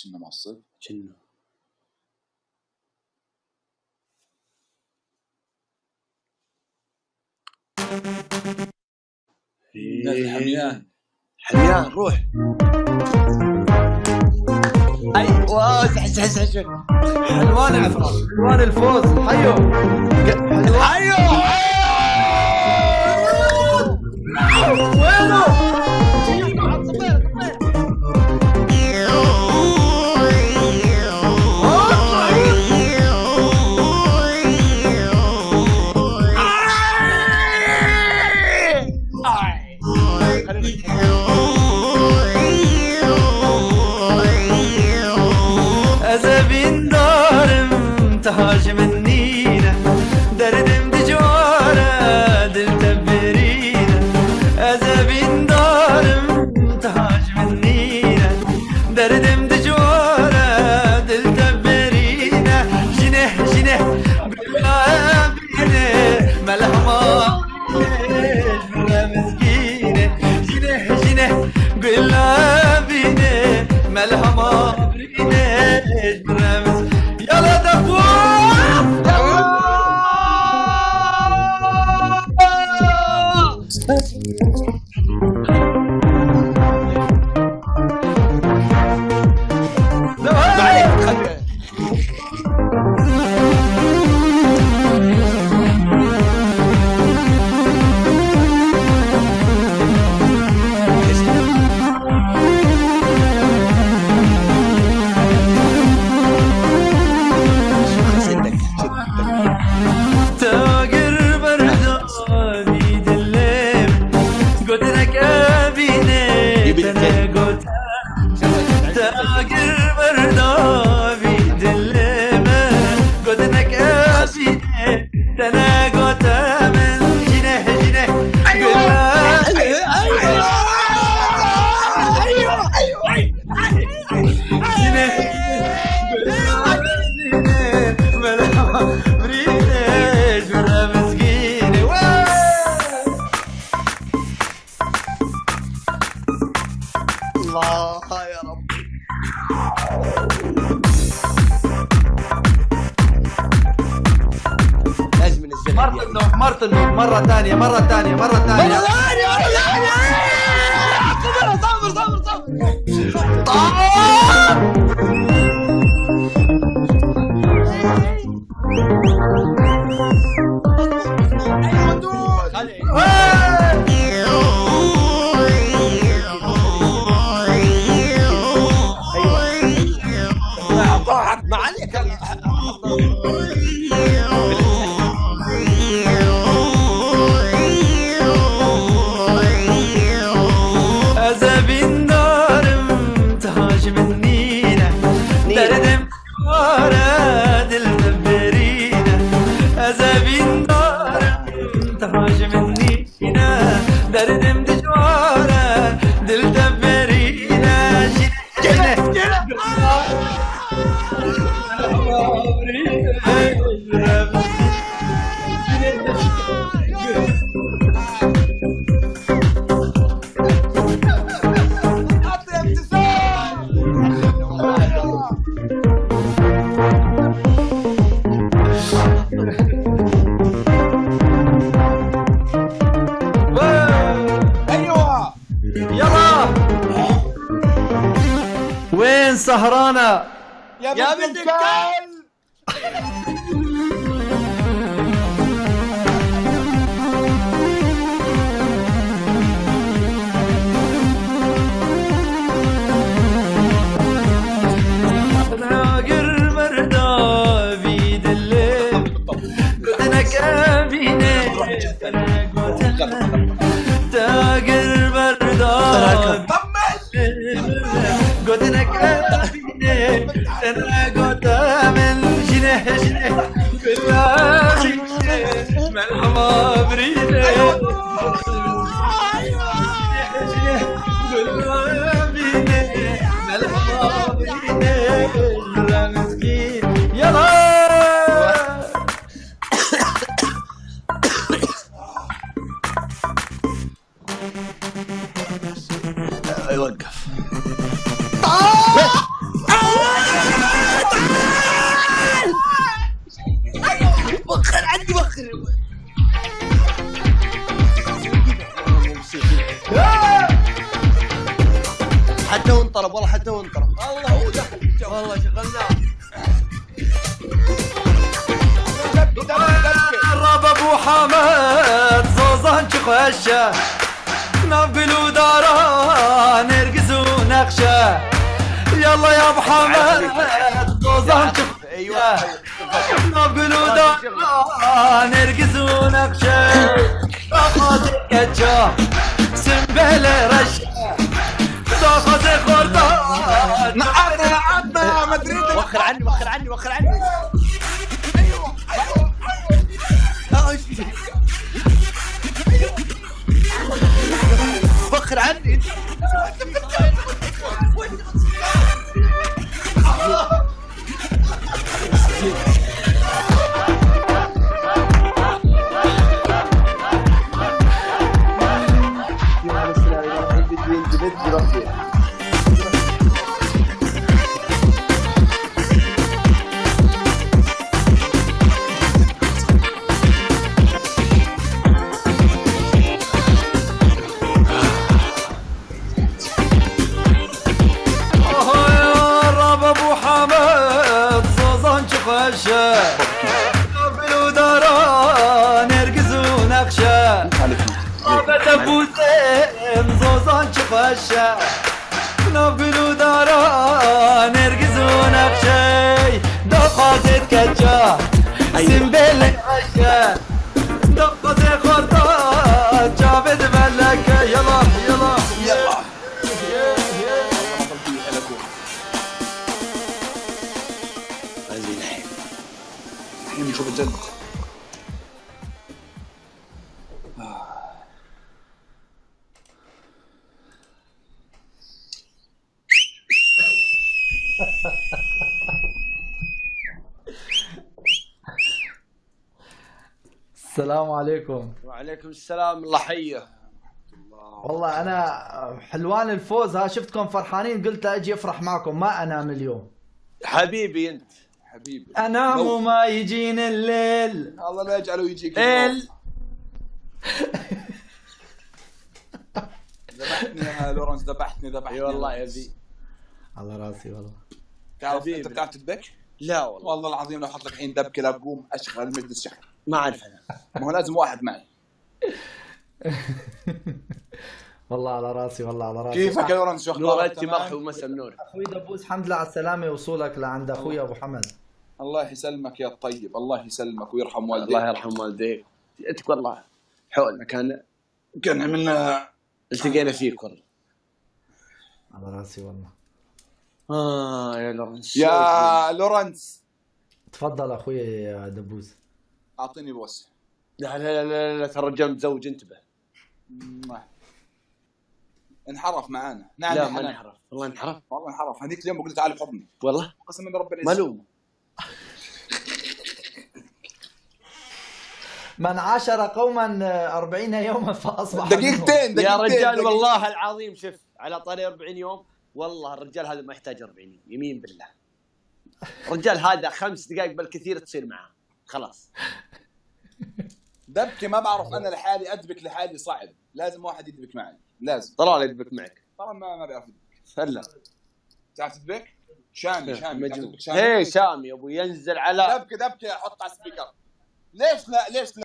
كنا معصب كنا نازل حميان حميان روح. ايوه حس حلوان حلوان الفوز. حيو وينه؟ أزابين دارم تهاجم النينة دردم دجوارة دل تبرينة. أزابين دارم تهاجم النينة دردم دجوارة دل تبرينة. جنه جنه قلابينة ملهما مسكينة. جنه جنه قلابينة ملهما يلا دفوف الله يا رب. لازم ننزلها مرة ثانية ما عليك. أزابين دارم تهاجم النينة دردم ورا دل تبرينة. أزابين دارم تهاجم النينة دردم دجوارة دل تبرينة. جنة جنة يلا وين سهرانة يا بنت الكلب. ناقر مردا بيد الليل قدنا كابينة تاقر مردا قدنا كابينة أنا قدام جنه جنه بالله ملحمة بريدة يوقف. وخر عني وخر. حتى وانطرب والله حتى وانطرب. الله هو دخل والله شغلناه. الرب ابو حمد زوزان خشه نقبل ودارا نرقز ونخشه يلا يا ابو حمد زوزان ايوه نقبل ودارا نرقز ونخشه اخذ كجا سنبله رشه تاخذ خردان عطنا ما تريد. وخر عني وخر عني وخر عني. وخر عني. نقبل ودارا نرقز ونخشه رابط ابو زين زوزان شخشه نقبل ودارا نرقز ونخشه دقات كجا سنبل عشه دقات خردان جابد ملك يلا يلا يلا الحين نشوف الجد. السلام عليكم. وعليكم السلام الله حيه. والله انا حلوان الفوز ها شفتكم فرحانين قلت اجي افرح معكم ما انام اليوم. حبيبي انت حبيبي انام وما يجيني الليل. الله لا يجعله يجيك ال ذبحتني يا لورنس ذبحتني اي والله يا ذي. على راسي والله. تعرف انت بتعرف تدبك؟ لا والله والله العظيم لو احط لك الحين دبكه لا بقوم اشغل مجلس شحن. ما اعرف انا. ما هو لازم واحد معي. والله على راسي والله على راسي. كيفك يا لورنس؟ شو اخبارك؟ نورتي مرحبا ومسا بنور. اخوي دبوس الحمد لله على السلامه وصولك لعند اخوي ابو حمد. الله يسلمك يا الطيب، الله يسلمك ويرحم والديك. الله يرحم والديك. انت والله حولنا كان عملنا التقينا فيك والله. على راسي والله. يا لورنس يا لورنس تفضل اخوي يا دبوس. اعطيني بوس. لا لا لا لا ترى رجال متزوج انتبه. انحرف معانا. نعم لا ما انحرف والله انحرف. والله انحرف. هذيك اليوم قلت تعال بحضني والله قسما برب العزة. ملوم. من عاشر قوما 40 يوما فاصبح دقيقتين يا رجال والله العظيم شوف على طاري 40 يوم والله الرجال هذا ما يحتاج 40 يوم يمين بالله. الرجال هذا 5 دقائق بالكثير تصير معاه خلاص. دبكة ما بعرف انا لحالي ادبك لحالي صعب، لازم واحد يدبك معي لازم. طلال يدبك معك. طبعا ما بيعرف يدبك. هلا تعرف تدبك؟ شامي هي شامي يا ابو ينزل على دبكة احط على السبيكر. ليش لا